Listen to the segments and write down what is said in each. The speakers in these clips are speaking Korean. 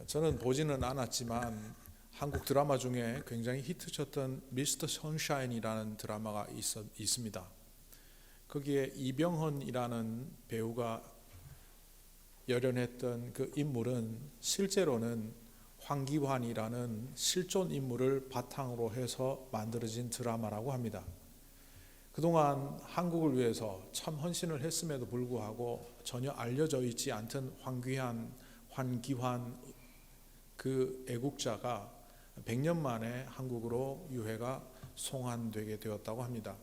저는 보지는 않았지만 한국 드라마 중에 굉장히 히트쳤던 미스터 선샤인이라는 드라마가 있습니다. 거기에 이병헌이라는 배우가 열연했던 그 인물은 실제로는 황기환이라는 실존 인물을 바탕으로 해서 만들어진 드라마라고 합니다. 그동안 한국을 위해서 참 헌신을 했음에도 불구하고 전혀 알려져 있지 않던 황기환 그 애국자가 100년 만에 한국으로 유해가 송환되게 되었다고 합니다.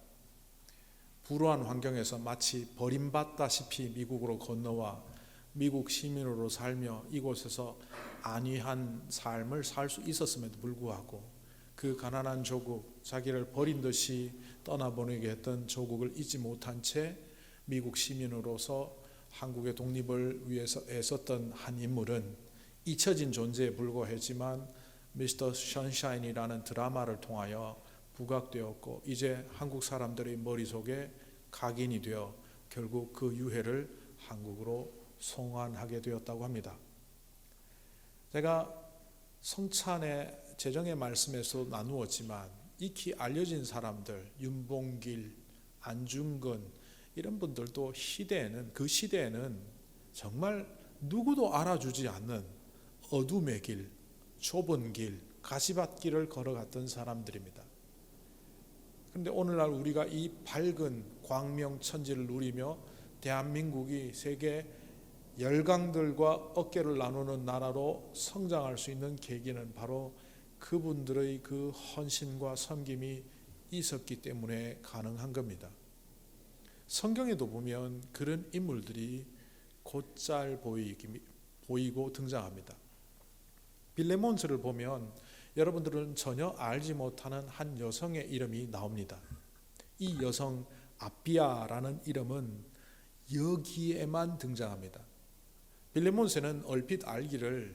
불우한 환경에서 마치 버림받다시피 미국으로 건너와 미국 시민으로 살며 이곳에서 안위한 삶을 살 수 있었음에도 불구하고 그 가난한 조국, 자기를 버린 듯이 떠나보내게 했던 조국을 잊지 못한 채 미국 시민으로서 한국의 독립을 위해서 애썼던 한 인물은 잊혀진 존재에 불과했지만 미스터 선샤인이라는 드라마를 통하여 부각되었고 이제 한국 사람들의 머릿속에 각인이 되어 결국 그 유해를 한국으로 송환하게 되었다고 합니다. 제가 성찬의 재정의 말씀에서 나누었지만 익히 알려진 사람들, 윤봉길, 안중근 이런 분들도 그 시대에는 정말 누구도 알아주지 않는 어둠의 길, 좁은 길, 가시밭길을 걸어갔던 사람들입니다. 그런데 오늘날 우리가 이 밝은 광명천지를 누리며 대한민국이 세계 열강들과 어깨를 나누는 나라로 성장할 수 있는 계기는 바로 그분들의 그 헌신과 섬김이 있었기 때문에 가능한 겁니다. 성경에도 보면 그런 인물들이 곧잘 보이고 등장합니다. 빌레몬스를 보면 여러분들은 전혀 알지 못하는 한 여성의 이름이 나옵니다. 이 여성 아비아라는 이름은 여기에만 등장합니다. 빌레몬스는 얼핏 알기를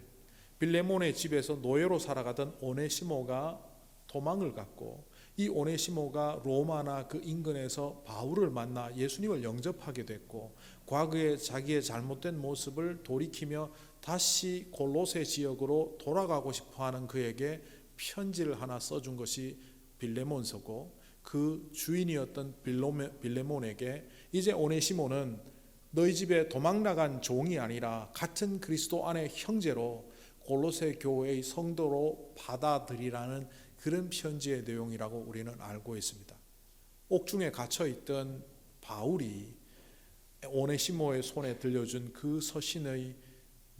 빌레몬의 집에서 노예로 살아가던 오네시모가 도망을 갔고 이 오네시모가 로마나 그 인근에서 바울을 만나 예수님을 영접하게 됐고 과거에 자기의 잘못된 모습을 돌이키며 다시 골로새 지역으로 돌아가고 싶어하는 그에게 편지를 하나 써준 것이 빌레몬서고 그 주인이었던 빌레몬에게 이제 오네시모는 너희 집에 도망나간 종이 아니라 같은 그리스도 안의 형제로 골로새 교회의 성도로 받아들이라는 그런 편지의 내용이라고 우리는 알고 있습니다. 옥중에 갇혀있던 바울이 오네시모의 손에 들려준 그 서신의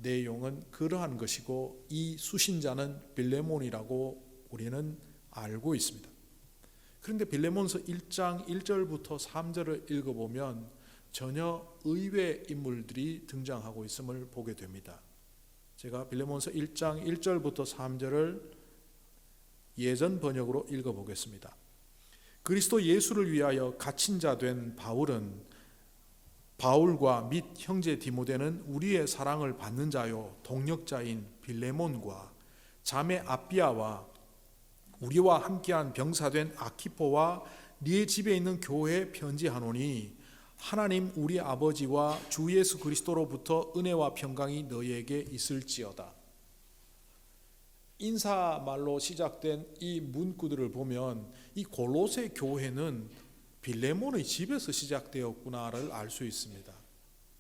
내용은 그러한 것이고 이 수신자는 빌레몬이라고 우리는 알고 있습니다. 그런데 빌레몬서 1장 1절부터 3절을 읽어보면 전혀 의외의 인물들이 등장하고 있음을 보게 됩니다. 제가 빌레몬서 1장 1절부터 3절을 예전 번역으로 읽어보겠습니다. 그리스도 예수를 위하여 갇힌 자 된 바울과 및 형제 디모데는 우리의 사랑을 받는 자요 동력자인 빌레몬과 자매 아비아와 우리와 함께한 병사된 아키포와 네 집에 있는 교회에 편지하노니 하나님 우리 아버지와 주 예수 그리스도로부터 은혜와 평강이 너희에게 있을지어다. 인사말로 시작된 이 문구들을 보면 이 골로새 교회는 빌레몬의 집에서 시작되었구나를 알 수 있습니다.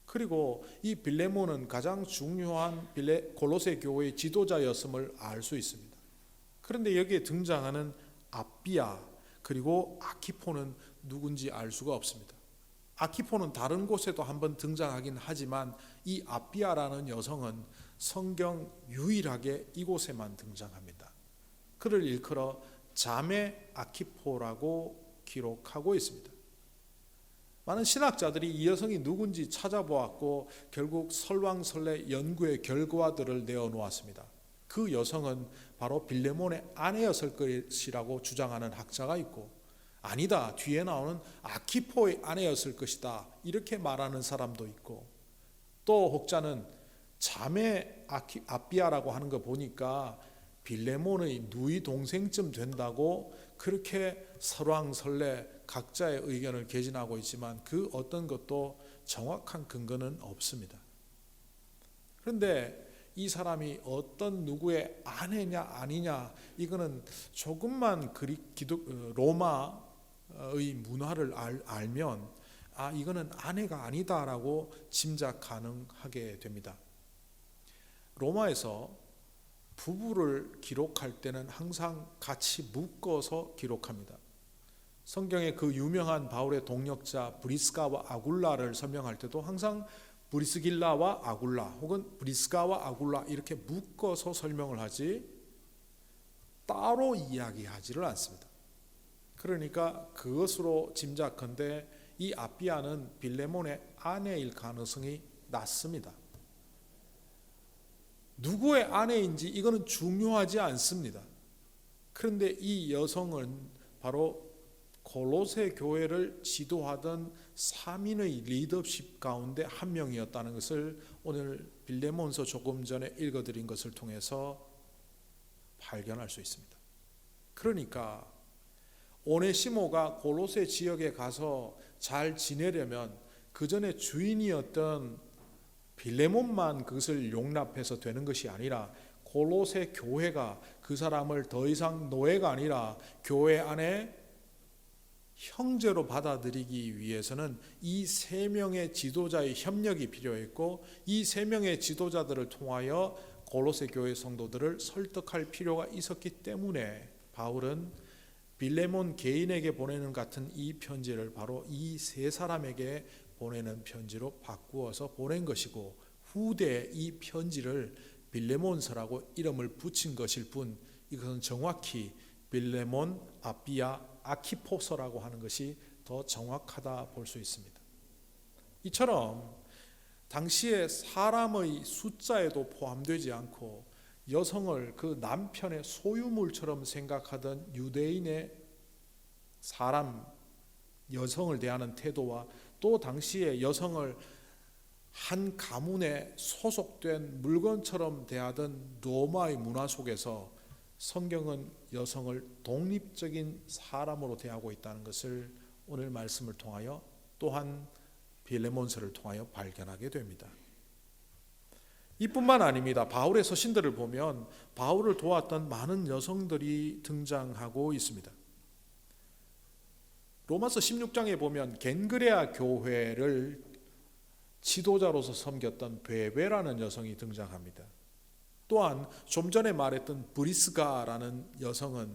그리고 이 빌레몬은 가장 중요한 골로새 교회의 지도자였음을 알 수 있습니다. 그런데 여기에 등장하는 아비아 그리고 아키포는 누군지 알 수가 없습니다. 아키포는 다른 곳에도 한번 등장하긴 하지만 이 아비아라는 여성은 성경 유일하게 이곳에만 등장합니다. 그를 일컬어 자매 아키포라고 기록하고 있습니다. 많은 신학자들이 이 여성이 누군지 찾아보았고 결국 설왕설래 연구의 결과들을 내어놓았습니다. 그 여성은 바로 빌레몬의 아내였을 것이라고 주장하는 학자가 있고 아니다, 뒤에 나오는 아키포의 아내였을 것이다 이렇게 말하는 사람도 있고 또 혹자는 자매 아비아라고 하는 거 보니까 빌레몬의 누이 동생쯤 된다고 그렇게 설왕설래 각자의 의견을 개진하고 있지만 그 어떤 것도 정확한 근거는 없습니다. 그런데 이 사람이 어떤 누구의 아내냐 아니냐, 이거는 조금만 로마의 문화를 알면 이거는 아내가 아니다라고 짐작 가능하게 됩니다. 로마에서 부부를 기록할 때는 항상 같이 묶어서 기록합니다. 성경의 그 유명한 바울의 동역자 브리스가와 아굴라를 설명할 때도 항상 브리스길라와 아굴라 혹은 브리스가와 아굴라 이렇게 묶어서 설명을 하지 따로 이야기하지를 않습니다. 그러니까 그것으로 짐작컨대 이 아비아는 빌레몬의 아내일 가능성이 낮습니다. 누구의 아내인지 이거는 중요하지 않습니다. 그런데 이 여성은 바로 골로새 교회를 지도하던 3인의 리더십 가운데 한 명이었다는 것을 오늘 빌레몬서 조금 전에 읽어드린 것을 통해서 발견할 수 있습니다. 그러니까 오네시모가 골로새 지역에 가서 잘 지내려면 그 전에 주인이었던 빌레몬만 그것을 용납해서 되는 것이 아니라 골로새 교회가 그 사람을 더 이상 노예가 아니라 교회 안에 형제로 받아들이기 위해서는 이 세 명의 지도자의 협력이 필요했고, 이 세 명의 지도자들을 통하여 골로새 교회 성도들을 설득할 필요가 있었기 때문에 바울은 빌레몬 개인에게 보내는 같은 이 편지를 바로 이 세 사람에게 보내는 편지로 바꾸어서 보낸 것이고, 후대에 이 편지를 빌레몬서라고 이름을 붙인 것일 뿐, 이것은 정확히 빌레몬 아비아 아키포서라고 하는 것이 더 정확하다 볼 수 있습니다. 이처럼 당시에 사람의 숫자에도 포함되지 않고 여성을 그 남편의 소유물처럼 생각하던 유대인의 여성을 대하는 태도와 또 당시에 여성을 한 가문에 소속된 물건처럼 대하던 로마의 문화 속에서 성경은 여성을 독립적인 사람으로 대하고 있다는 것을 오늘 말씀을 통하여 또한 빌레몬서를 통하여 발견하게 됩니다. 이뿐만 아닙니다. 바울의 서신들을 보면 바울을 도왔던 많은 여성들이 등장하고 있습니다. 로마서 16장에 보면 겐그레아 교회를 지도자로서 섬겼던 베베라는 여성이 등장합니다. 또한 좀 전에 말했던 브리스가라는 여성은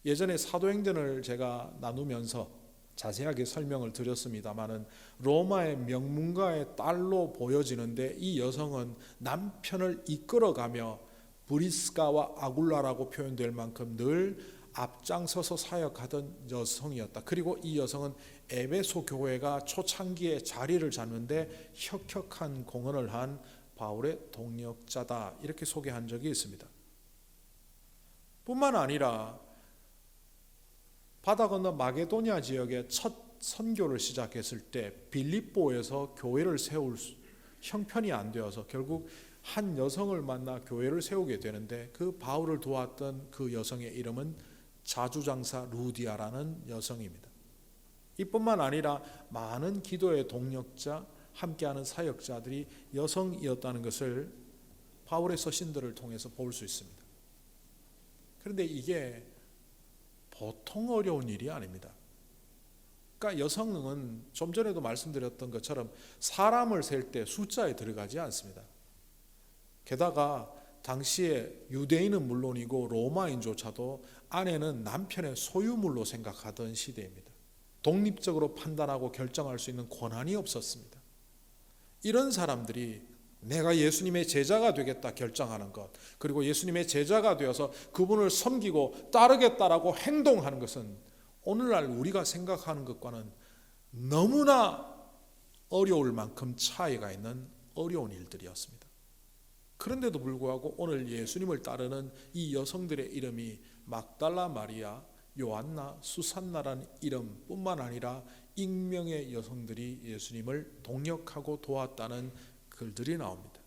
예전에 사도행전을 제가 나누면서 자세하게 설명을 드렸습니다마는 로마의 명문가의 딸로 보여지는데, 이 여성은 남편을 이끌어가며 브리스가와 아굴라라고 표현될 만큼 늘 앞장서서 사역하던 여성이었다. 그리고 이 여성은 에베소 교회가 초창기에 자리를 잡는데 혁혁한 공헌을 한 바울의 동역자다, 이렇게 소개한 적이 있습니다. 뿐만 아니라 바다 건너 마게도냐 지역에 첫 선교를 시작했을 때 빌립보에서 교회를 세울 형편이 안 되어서 결국 한 여성을 만나 교회를 세우게 되는데, 그 바울을 도왔던 그 여성의 이름은 자주장사 루디아라는 여성입니다. 이뿐만 아니라 많은 기도의 동력자, 함께하는 사역자들이 여성이었다는 것을 바울의 서신들을 통해서 볼 수 있습니다. 그런데 이게 보통 어려운 일이 아닙니다. 그러니까 여성은 좀 전에도 말씀드렸던 것처럼 사람을 셀 때 숫자에 들어가지 않습니다. 게다가 당시에 유대인은 물론이고 로마인조차도 아내는 남편의 소유물로 생각하던 시대입니다. 독립적으로 판단하고 결정할 수 있는 권한이 없었습니다. 이런 사람들이 내가 예수님의 제자가 되겠다 결정하는 것, 그리고 예수님의 제자가 되어서 그분을 섬기고 따르겠다라고 행동하는 것은 오늘날 우리가 생각하는 것과는 너무나 어려울 만큼 차이가 있는 어려운 일들이었습니다. 그런데도 불구하고 오늘 예수님을 따르는 이 여성들의 이름이 막달라 마리아, 요한나, 수산나라는 이름뿐만 아니라 익명의 여성들이 예수님을 동역하고 도왔다는 글들이 나옵니다.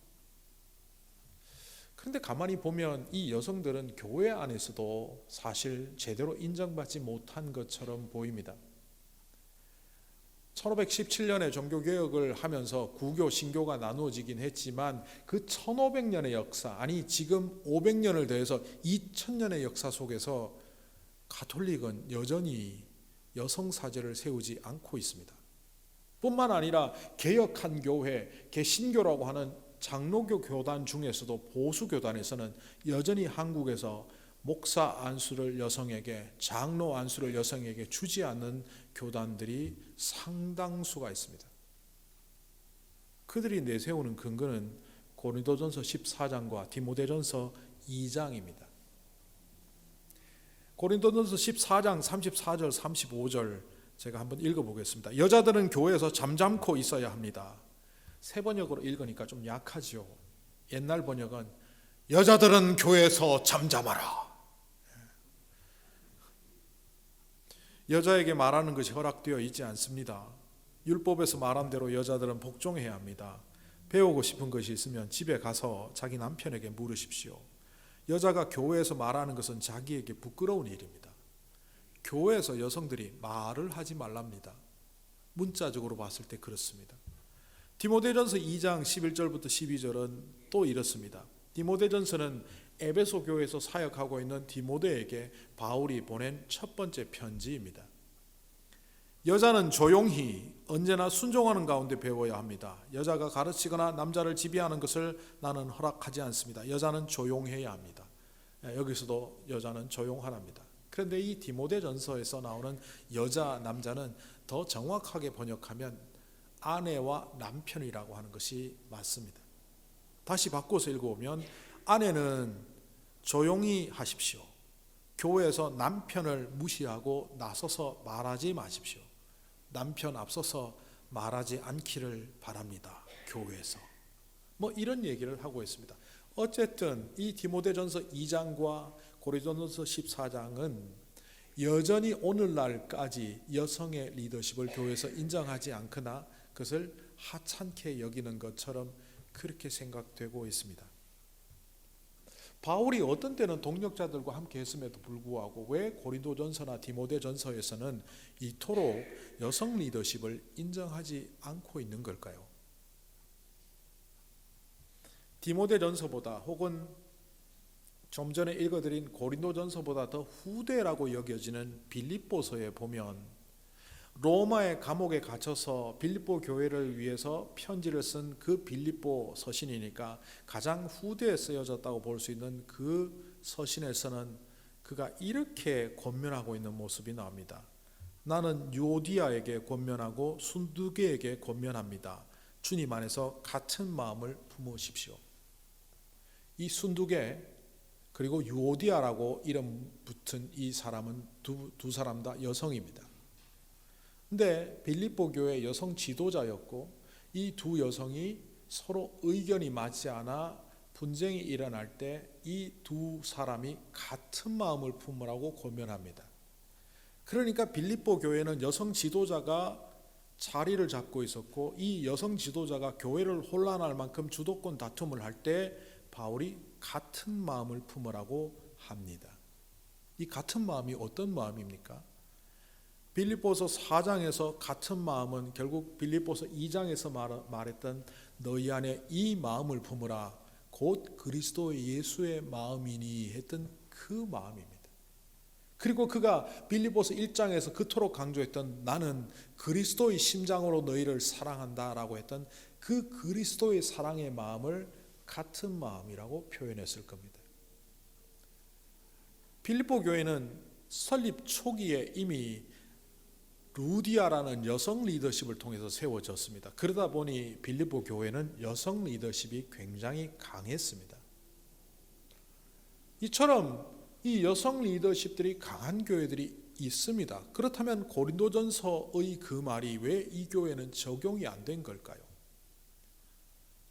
그런데 가만히 보면 이 여성들은 교회 안에서도 사실 제대로 인정받지 못한 것처럼 보입니다. 1517년에 종교개혁을 하면서 구교, 신교가 나누어지긴 했지만 그 1500년의 역사, 아니 지금 500년을 더해서 2000년의 역사 속에서 가톨릭은 여전히 여성 사제를 세우지 않고 있습니다. 뿐만 아니라 개혁한 교회, 개신교라고 하는 장로교 교단 중에서도 보수 교단에서는 여전히 한국에서 목사 안수를 여성에게, 장로 안수를 여성에게 주지 않는 교단들이 상당수가 있습니다. 그들이 내세우는 근거는 고린도전서 14장과 디모데전서 2장입니다. 고린도전서 14장 34절 35절 제가 한번 읽어보겠습니다. 여자들은 교회에서 잠잠코 있어야 합니다. 새 번역으로 읽으니까 좀 약하죠. 옛날 번역은 여자들은 교회에서 잠잠하라. 여자에게 말하는 것이 허락되어 있지 않습니다. 율법에서 말한 대로 여자들은 복종해야 합니다. 배우고 싶은 것이 있으면 집에 가서 자기 남편에게 물으십시오. 여자가 교회에서 말하는 것은 자기에게 부끄러운 일입니다. 교회에서 여성들이 말을 하지 말랍니다. 문자적으로 봤을 때 그렇습니다. 디모데전서 2장 11절부터 12절은 또 이렇습니다. 디모데전서는 에베소 교회에서 사역하고 있는 디모데에게 바울이 보낸 첫 번째 편지입니다. 여자는 조용히 언제나 순종하는 가운데 배워야 합니다. 여자가 가르치거나 남자를 지배하는 것을 나는 허락하지 않습니다. 여자는 조용해야 합니다. 여기서도 여자는 조용하랍니다. 그런데 이 디모데전서에서 나오는 여자, 남자는 더 정확하게 번역하면 아내와 남편이라고 하는 것이 맞습니다. 다시 바꿔서 읽어보면 아내는 조용히 하십시오. 교회에서 남편을 무시하고 나서서 말하지 마십시오. 남편 앞서서 말하지 않기를 바랍니다. 교회에서. 이런 얘기를 하고 있습니다. 어쨌든 이 디모데전서 2장과 고린도전서 14장은 여전히 오늘날까지 여성의 리더십을 교회에서 인정하지 않거나 그것을 하찮게 여기는 것처럼 그렇게 생각되고 있습니다. 바울이 어떤 때는 동력자들과 함께 했음에도 불구하고 왜 고린도전서나 디모데전서에서는 이토록 여성 리더십을 인정하지 않고 있는 걸까요? 디모데전서보다 혹은 좀 전에 읽어드린 고린도전서보다 더 후대라고 여겨지는 빌립보서에 보면 로마의 감옥에 갇혀서 빌립보 교회를 위해서 편지를 쓴 그 빌립보 서신이니까 가장 후대에 쓰여졌다고 볼 수 있는 그 서신에서는 그가 이렇게 권면하고 있는 모습이 나옵니다. 나는 유오디아에게 권면하고 순두계에게 권면합니다. 주님 안에서 같은 마음을 품으십시오. 이 순두계 그리고 유오디아라고 이름 붙은 이 사람은 두 사람 다 여성입니다. 근데 빌립보 교회 여성 지도자였고 이 두 여성이 서로 의견이 맞지 않아 분쟁이 일어날 때 이 두 사람이 같은 마음을 품으라고 권면합니다. 그러니까 빌립보 교회는 여성 지도자가 자리를 잡고 있었고 이 여성 지도자가 교회를 혼란할 만큼 주도권 다툼을 할 때 바울이 같은 마음을 품으라고 합니다. 이 같은 마음이 어떤 마음입니까? 빌립보서 4장에서 같은 마음은 결국 빌립보서 2장에서 말했던 너희 안에 이 마음을 품으라 곧 그리스도 예수의 마음이니 했던 그 마음입니다. 그리고 그가 빌립보서 1장에서 그토록 강조했던 나는 그리스도의 심장으로 너희를 사랑한다라고 했던 그 그리스도의 사랑의 마음을 같은 마음이라고 표현했을 겁니다. 빌립보 교회는 설립 초기에 이미 루디아라는 여성 리더십을 통해서 세워졌습니다. 그러다 보니 빌립보 교회는 여성 리더십이 굉장히 강했습니다. 이처럼 이 여성 리더십들이 강한 교회들이 있습니다. 그렇다면 고린도전서의 그 말이 왜 이 교회는 적용이 안 된 걸까요?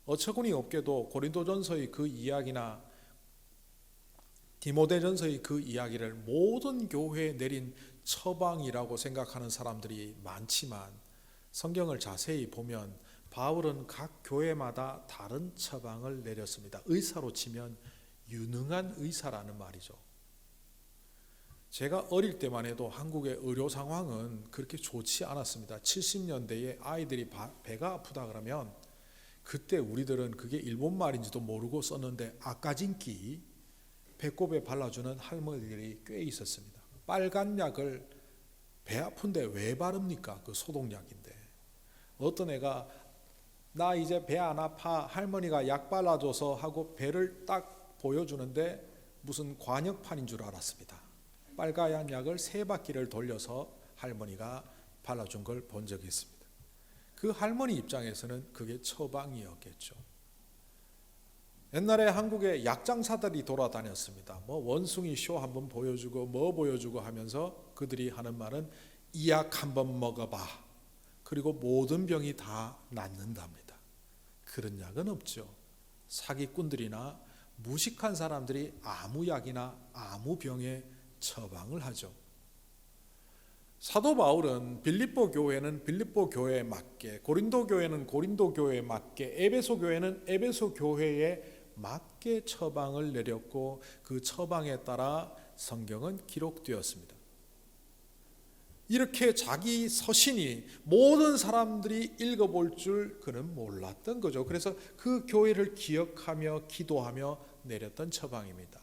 어처구니 없게도 고린도전서의 그 이야기나 디모데전서의 그 이야기를 모든 교회에 내린 처방이라고 생각하는 사람들이 많지만 성경을 자세히 보면 바울은 각 교회마다 다른 처방을 내렸습니다. 의사로 치면 유능한 의사라는 말이죠. 제가 어릴 때만 해도 한국의 의료 상황은 그렇게 좋지 않았습니다. 70년대에 아이들이 배가 아프다 그러면 그때 우리들은 그게 일본 말인지도 모르고 썼는데 아까진기 배꼽에 발라주는 할머니들이 꽤 있었습니다. 빨간 약을 배 아픈데 왜 바릅니까? 그 소독약인데. 어떤 애가 나 이제 배 안 아파 할머니가 약 발라줘서 하고 배를 딱 보여주는데 무슨 관역판인 줄 알았습니다. 빨간 약을 3바퀴를 돌려서 할머니가 발라준 걸 본 적이 있습니다. 그 할머니 입장에서는 그게 처방이었겠죠. 옛날에 한국에 약장사들이 돌아다녔습니다. 뭐 원숭이 쇼 한번 보여주고 뭐 보여주고 하면서 그들이 하는 말은 이 약 한번 먹어봐. 그리고 모든 병이 다 낫는답니다. 그런 약은 없죠. 사기꾼들이나 무식한 사람들이 아무 약이나 아무 병에 처방을 하죠. 사도 바울은 빌립보 교회는 빌립보 교회에 맞게, 고린도 교회는 고린도 교회에 맞게, 에베소 교회는 에베소 교회에 맞게 처방을 내렸고 그 처방에 따라 성경은 기록되었습니다. 이렇게 자기 서신이 모든 사람들이 읽어볼 줄 그는 몰랐던 거죠. 그래서 그 교회를 기억하며 기도하며 내렸던 처방입니다.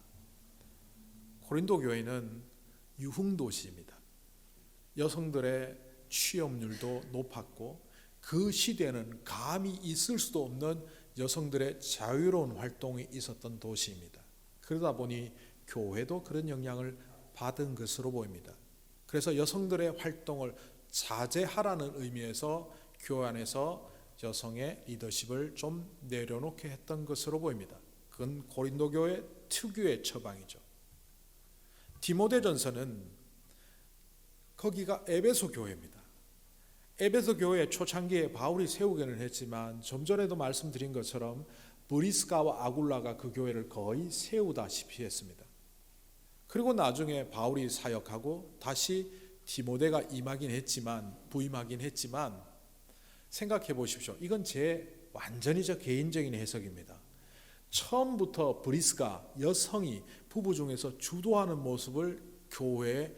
고린도 교회는 유흥도시입니다. 여성들의 취업률도 높았고 그 시대는 감히 있을 수도 없는 여성들의 자유로운 활동이 있었던 도시입니다. 그러다 보니 교회도 그런 영향을 받은 것으로 보입니다. 그래서 여성들의 활동을 자제하라는 의미에서 교회 안에서 여성의 리더십을 좀 내려놓게 했던 것으로 보입니다. 그건 고린도 교회 특유의 처방이죠. 디모데전서는 거기가 에베소 교회입니다. 에베소 교회 초창기에 바울이 세우기는 했지만 좀 전에도 말씀드린 것처럼 브리스가와 아굴라가 그 교회를 거의 세우다시피 했습니다. 그리고 나중에 바울이 사역하고 다시 디모데가 부임하긴 했지만 생각해 보십시오. 이건 완전히 제 개인적인 해석입니다. 처음부터 브리스가 여성이 부부 중에서 주도하는 모습을 교회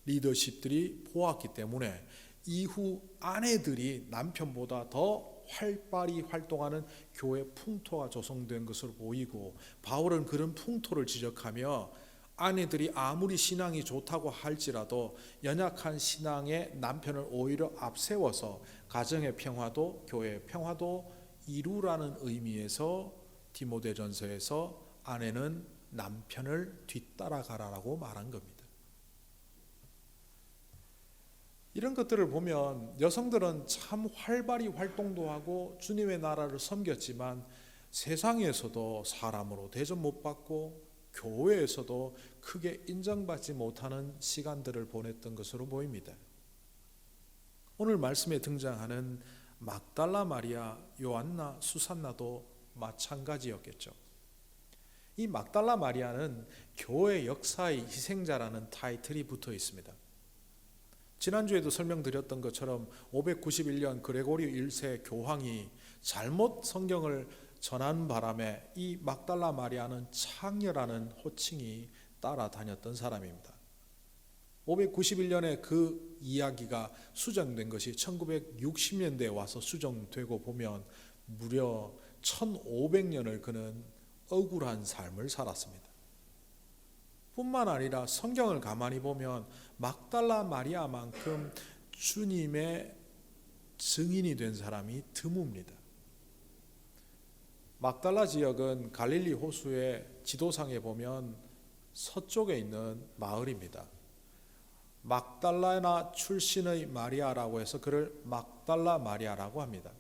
리더십들이 보았기 때문에 이후 아내들이 남편보다 더 활발히 활동하는 교회 풍토가 조성된 것으로 보이고 바울은 그런 풍토를 지적하며 아내들이 아무리 신앙이 좋다고 할지라도 연약한 신앙의 남편을 오히려 앞세워서 가정의 평화도 교회의 평화도 이루라는 의미에서 디모데전서에서 아내는 남편을 뒤따라가라라고 말한 겁니다. 이런 것들을 보면 여성들은 참 활발히 활동도 하고 주님의 나라를 섬겼지만 세상에서도 사람으로 대접 못 받고 교회에서도 크게 인정받지 못하는 시간들을 보냈던 것으로 보입니다. 오늘 말씀에 등장하는 막달라 마리아, 요한나, 수산나도 마찬가지였겠죠. 이 막달라 마리아는 교회 역사의 희생자라는 타이틀이 붙어 있습니다. 지난주에도 설명드렸던 것처럼 591년 그레고리 1세 교황이 잘못 성경을 전한 바람에 이 막달라 마리아는 창녀라는 호칭이 따라다녔던 사람입니다. 591년에 그 이야기가 수정된 것이 1960년대에 와서 수정되고 보면 무려 1500년을 그는 억울한 삶을 살았습니다. 뿐만 아니라 성경을 가만히 보면 막달라 마리아만큼 주님의 증인이 된 사람이 드뭅니다. 막달라 지역은 갈릴리 호수의 지도상에 보면 서쪽에 있는 마을입니다. 막달라나 출신의 마리아라고 해서 그를 막달라 마리아라고 합니다.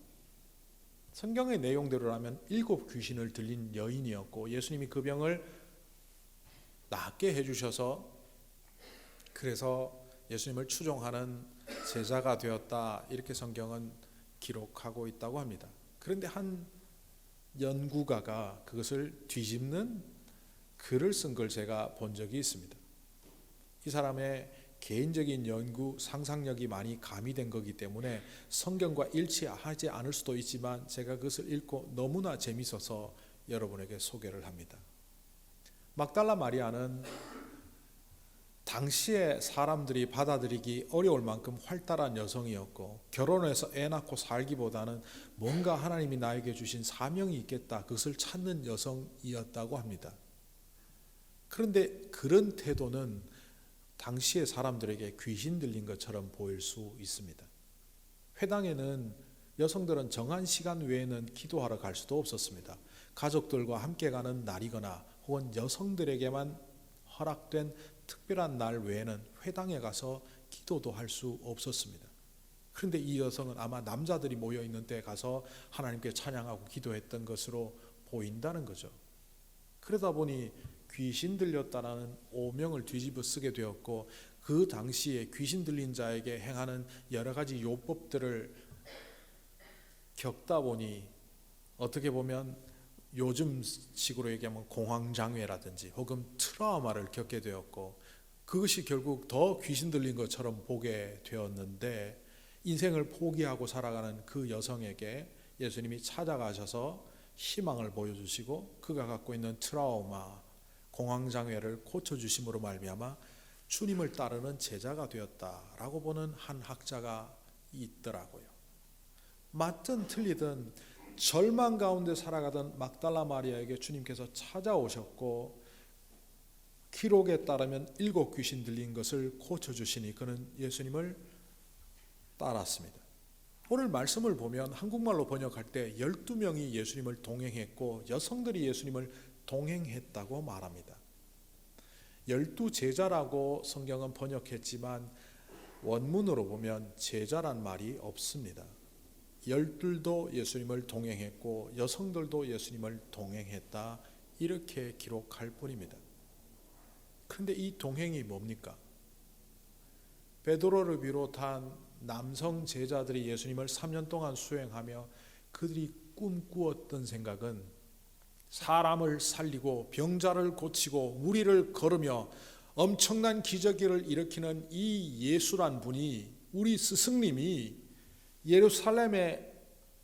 성경의 내용대로라면 7 귀신을 들린 여인이었고 예수님이 그 병을 낫게 해주셔서 그래서 예수님을 추종하는 제자가 되었다, 이렇게 성경은 기록하고 있다고 합니다. 그런데 한 연구가가 그것을 뒤집는 글을 쓴 걸 제가 본 적이 있습니다. 이 사람의 개인적인 연구, 상상력이 많이 가미된 거기 때문에 성경과 일치하지 않을 수도 있지만 제가 그것을 읽고 너무나 재밌어서 여러분에게 소개를 합니다. 막달라 마리아는 당시에 사람들이 받아들이기 어려울 만큼 활달한 여성이었고, 결혼해서 애 낳고 살기보다는 뭔가 하나님이 나에게 주신 사명이 있겠다, 그것을 찾는 여성이었다고 합니다. 그런데 그런 태도는 당시의 사람들에게 귀신 들린 것처럼 보일 수 있습니다. 회당에는 여성들은 정한 시간 외에는 기도하러 갈 수도 없었습니다. 가족들과 함께 가는 날이거나 혹은 여성들에게만 허락된 특별한 날 외에는 회당에 가서 기도도 할 수 없었습니다. 그런데 이 여성은 아마 남자들이 모여 있는 때 가서 하나님께 찬양하고 기도했던 것으로 보인다는 거죠. 그러다 보니 귀신 들렸다라는 오명을 뒤집어 쓰게 되었고, 그 당시에 귀신 들린 자에게 행하는 여러 가지 요법들을 겪다 보니 어떻게 보면 요즘 식으로 얘기하면 공황장애라든지 혹은 트라우마를 겪게 되었고, 그것이 결국 더 귀신 들린 것처럼 보게 되었는데, 인생을 포기하고 살아가는 그 여성에게 예수님이 찾아가셔서 희망을 보여주시고 그가 갖고 있는 트라우마, 공황장애를 고쳐주심으로 말미암아 주님을 따르는 제자가 되었다라고 보는 한 학자가 있더라고요. 맞든 틀리든 절망 가운데 살아가던 막달라 마리아에게 주님께서 찾아오셨고, 기록에 따르면 7 귀신 들린 것을 고쳐주시니 그는 예수님을 따랐습니다. 오늘 말씀을 보면 한국말로 번역할 때 12명이 예수님을 동행했고 여성들이 예수님을 동행했다고 말합니다. 12제자라고 성경은 번역했지만 원문으로 보면 제자란 말이 없습니다. 12도 예수님을 동행했고 여성들도 예수님을 동행했다, 이렇게 기록할 뿐입니다. 그런데 이 동행이 뭡니까? 베드로를 비롯한 남성 제자들이 예수님을 3년 동안 수행하며 그들이 꿈꾸었던 생각은 사람을 살리고 병자를 고치고 무리를 걸으며 엄청난 기적을 일으키는 이 예수란 분이, 우리 스승님이 예루살렘에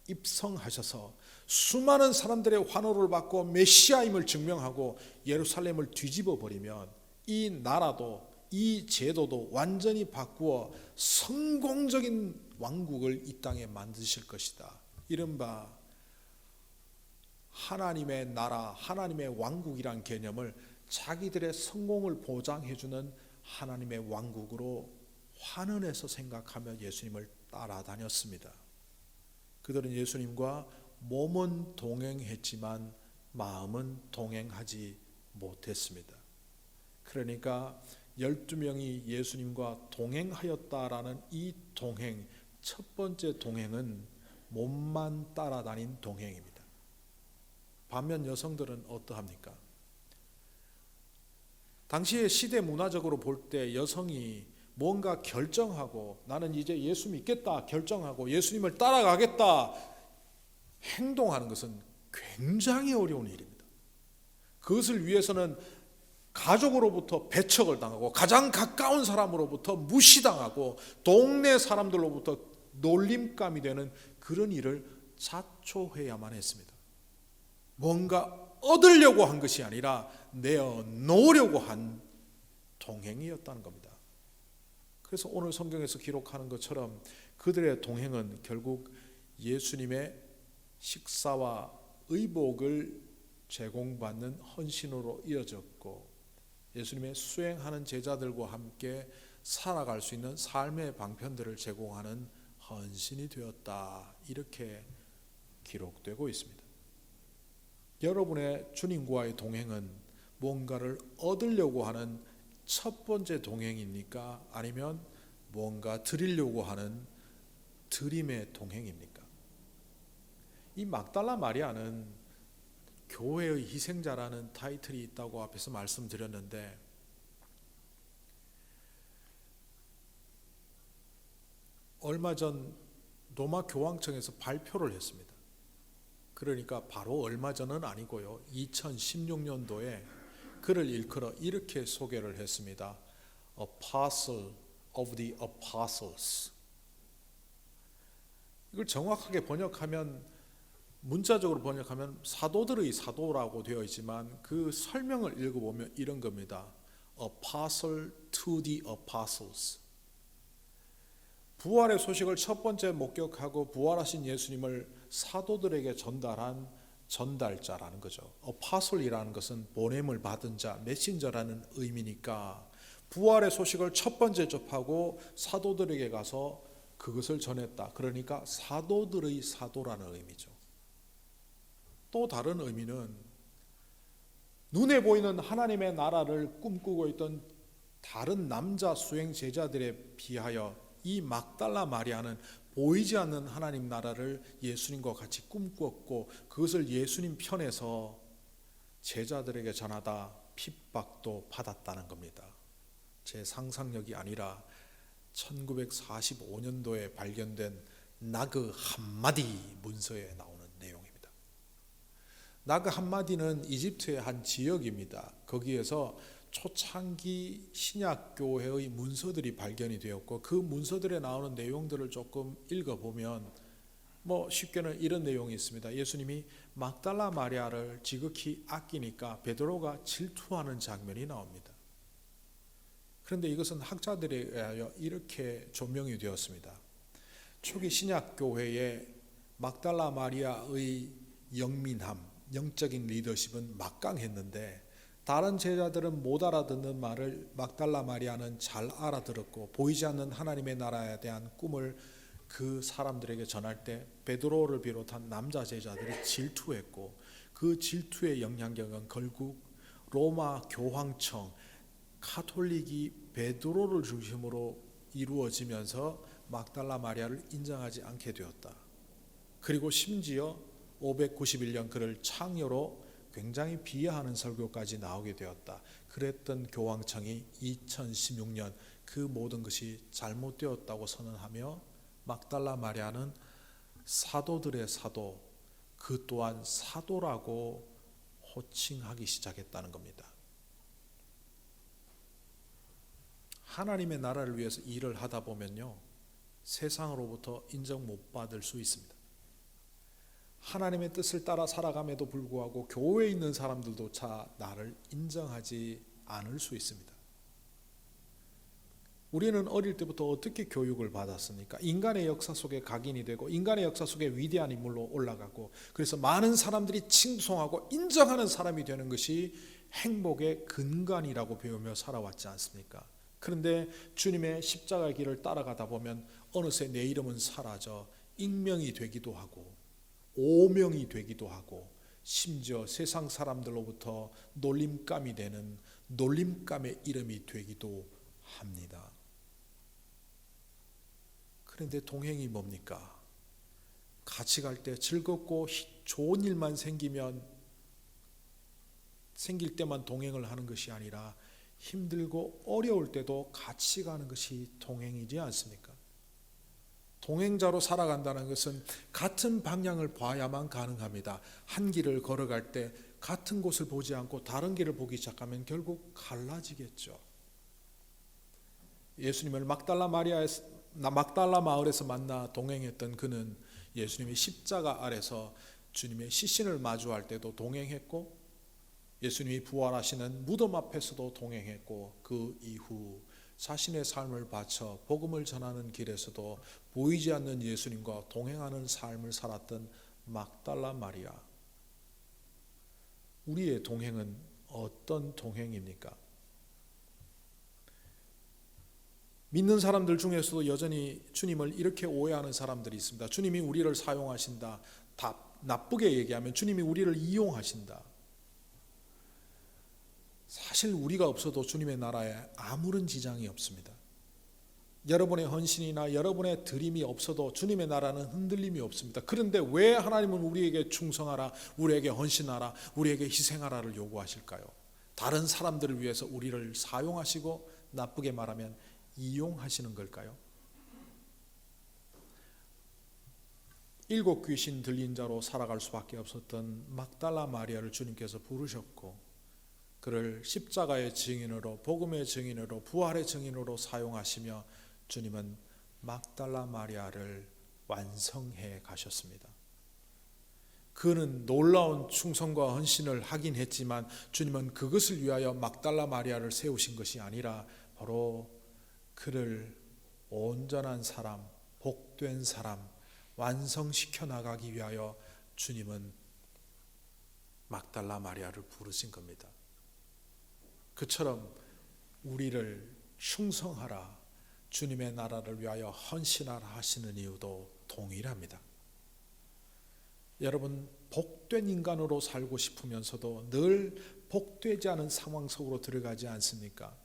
입성하셔서 수많은 사람들의 환호를 받고 메시아임을 증명하고 예루살렘을 뒤집어 버리면 이 나라도 이 제도도 완전히 바꾸어 성공적인 왕국을 이 땅에 만드실 것이다. 이른바 하나님의 나라, 하나님의 왕국이란 개념을 자기들의 성공을 보장해주는 하나님의 왕국으로 환원해서 생각하며 예수님을 따라다녔습니다. 그들은 예수님과 몸은 동행했지만 마음은 동행하지 못했습니다. 그러니까 12명이 예수님과 동행하였다라는 이 동행, 첫 번째 동행은 몸만 따라다닌 동행입니다. 반면 여성들은 어떠합니까? 당시의 시대 문화적으로 볼 때 여성이 뭔가 결정하고 나는 이제 예수 믿겠다 결정하고 예수님을 따라가겠다 행동하는 것은 굉장히 어려운 일입니다. 그것을 위해서는 가족으로부터 배척을 당하고 가장 가까운 사람으로부터 무시당하고 동네 사람들로부터 놀림감이 되는 그런 일을 자초해야만 했습니다. 뭔가 얻으려고 한 것이 아니라 내어놓으려고 한 동행이었다는 겁니다. 그래서 오늘 성경에서 기록하는 것처럼 그들의 동행은 결국 예수님의 식사와 의복을 제공받는 헌신으로 이어졌고, 예수님의 수행하는 제자들과 함께 살아갈 수 있는 삶의 방편들을 제공하는 헌신이 되었다, 이렇게 기록되고 있습니다. 여러분의 주님과의 동행은 뭔가를 얻으려고 하는 첫 번째 동행입니까? 아니면 뭔가 드리려고 하는 드림의 동행입니까? 이 막달라 마리아는 교회의 희생자라는 타이틀이 있다고 앞에서 말씀드렸는데, 얼마 전 로마 교황청에서 발표를 했습니다. 그러니까 바로 얼마 전은 아니고요, 2016년도에 그를 일컬어 이렇게 소개를 했습니다. Apostle of the Apostles. 이걸 정확하게 번역하면, 문자적으로 번역하면 사도들의 사도라고 되어 있지만 그 설명을 읽어보면 이런 겁니다. Apostle to the Apostles. 부활의 소식을 첫 번째 목격하고 부활하신 예수님을 사도들에게 전달한 전달자라는 거죠. Apostle이라는 것은 보냄을 받은 자, 메신저라는 의미니까 부활의 소식을 첫 번째 접하고 사도들에게 가서 그것을 전했다. 그러니까 사도들의 사도라는 의미죠. 또 다른 의미는 눈에 보이는 하나님의 나라를 꿈꾸고 있던 다른 남자 수행 제자들에 비하여 이 막달라 마리아는 보이지 않는 하나님 나라를 예수님과 같이 꿈꾸었고 그것을 예수님 편에서 제자들에게 전하다 핍박도 받았다는 겁니다. 제 상상력이 아니라 1945년도에 발견된 나그 함마디 문서에 나오는 내용입니다. 나그 함마디는 이집트의 한 지역입니다. 거기에서 초창기 신약교회의 문서들이 발견이 되었고 그 문서들에 나오는 내용들을 조금 읽어보면 쉽게는 이런 내용이 있습니다. 예수님이 막달라 마리아를 지극히 아끼니까 베드로가 질투하는 장면이 나옵니다. 그런데 이것은 학자들에 의하여 이렇게 조명이 되었습니다. 초기 신약교회에 막달라 마리아의 영민함, 영적인 리더십은 막강했는데 다른 제자들은 못 알아듣는 말을 막달라 마리아는 잘 알아들었고 보이지 않는 하나님의 나라에 대한 꿈을 그 사람들에게 전할 때 베드로를 비롯한 남자 제자들이 질투했고 그 질투의 영향력은 결국 로마 교황청 카톨릭이 베드로를 중심으로 이루어지면서 막달라 마리아를 인정하지 않게 되었다. 그리고 심지어 591년 그를 창녀로 굉장히 비하하는 설교까지 나오게 되었다. 그랬던 교황청이 2016년 그 모든 것이 잘못되었다고 선언하며 막달라 마리아는 사도들의 사도, 그 또한 사도라고 호칭하기 시작했다는 겁니다. 하나님의 나라를 위해서 일을 하다 보면요, 세상으로부터 인정 못 받을 수 있습니다. 하나님의 뜻을 따라 살아감에도 불구하고 교회에 있는 사람들조차 나를 인정하지 않을 수 있습니다. 우리는 어릴 때부터 어떻게 교육을 받았습니까? 인간의 역사 속에 각인이 되고 인간의 역사 속에 위대한 인물로 올라가고 그래서 많은 사람들이 칭송하고 인정하는 사람이 되는 것이 행복의 근간이라고 배우며 살아왔지 않습니까? 그런데 주님의 십자가의 길을 따라가다 보면 어느새 내 이름은 사라져 익명이 되기도 하고 오명이 되기도 하고 심지어 세상 사람들로부터 놀림감이 되는 놀림감의 이름이 되기도 합니다. 그런데 동행이 뭡니까? 같이 갈 때 즐겁고 좋은 일만 생길 때만 동행을 하는 것이 아니라 힘들고 어려울 때도 같이 가는 것이 동행이지 않습니까? 동행자로 살아간다는 것은 같은 방향을 봐야만 가능합니다. 한 길을 걸어갈 때 같은 곳을 보지 않고 다른 길을 보기 시작하면 결국 갈라지겠죠. 예수님을 막달라 마을에서 만나 동행했던 그는 예수님의 십자가 아래서 주님의 시신을 마주할 때도 동행했고 예수님이 부활하시는 무덤 앞에서도 동행했고 그 이후 자신의 삶을 바쳐 복음을 전하는 길에서도 보이지 않는 예수님과 동행하는 삶을 살았던 막달라 마리아. 우리의 동행은 어떤 동행입니까? 믿는 사람들 중에서도 여전히 주님을 이렇게 오해하는 사람들이 있습니다. 주님이 우리를 사용하신다. 나쁘게 얘기하면 주님이 우리를 이용하신다. 사실 우리가 없어도 주님의 나라에 아무런 지장이 없습니다. 여러분의 헌신이나 여러분의 드림이 없어도 주님의 나라는 흔들림이 없습니다. 그런데 왜 하나님은 우리에게 충성하라, 우리에게 헌신하라, 우리에게 희생하라를 요구하실까요? 다른 사람들을 위해서 우리를 사용하시고 나쁘게 말하면 이용하시는 걸까요? 7 귀신 들린 자로 살아갈 수밖에 없었던 막달라 마리아를 주님께서 부르셨고 그를 십자가의 증인으로, 복음의 증인으로, 부활의 증인으로 사용하시며 주님은 막달라 마리아를 완성해 가셨습니다. 그는 놀라운 충성과 헌신을 하긴 했지만 주님은 그것을 위하여 막달라 마리아를 세우신 것이 아니라 바로 그를 온전한 사람, 복된 사람, 완성시켜 나가기 위하여 주님은 막달라 마리아를 부르신 겁니다. 그처럼 우리를 충성하라, 주님의 나라를 위하여 헌신하라 하시는 이유도 동일합니다. 여러분, 복된 인간으로 살고 싶으면서도 늘 복되지 않은 상황 속으로 들어가지 않습니까?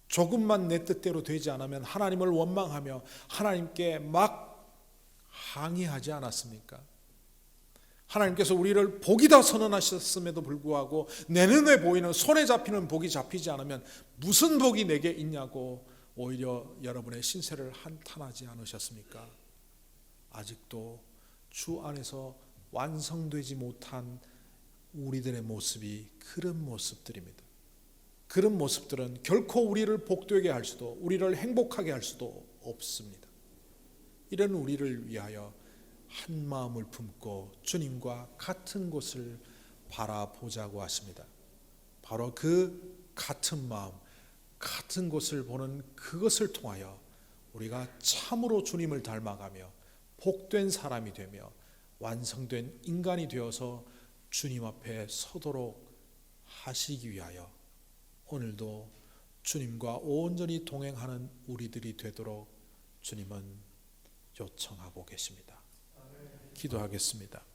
조금만 내 뜻대로 되지 않으면 하나님을 원망하며 하나님께 막 항의하지 않았습니까? 하나님께서 우리를 복이다 선언하셨음에도 불구하고 내 눈에 보이는 손에 잡히는 복이 잡히지 않으면 무슨 복이 내게 있냐고 오히려 여러분의 신세를 한탄하지 않으셨습니까? 아직도 주 안에서 완성되지 못한 우리들의 모습이 그런 모습들입니다. 그런 모습들은 결코 우리를 복되게 할 수도, 우리를 행복하게 할 수도 없습니다. 이런 우리를 위하여 한 마음을 품고 주님과 같은 곳을 바라보자고 하십니다. 바로 그 같은 마음, 같은 곳을 보는 그것을 통하여 우리가 참으로 주님을 닮아가며 복된 사람이 되며 완성된 인간이 되어서 주님 앞에 서도록 하시기 위하여 오늘도 주님과 온전히 동행하는 우리들이 되도록 주님은 요청하고 계십니다. 기도하겠습니다.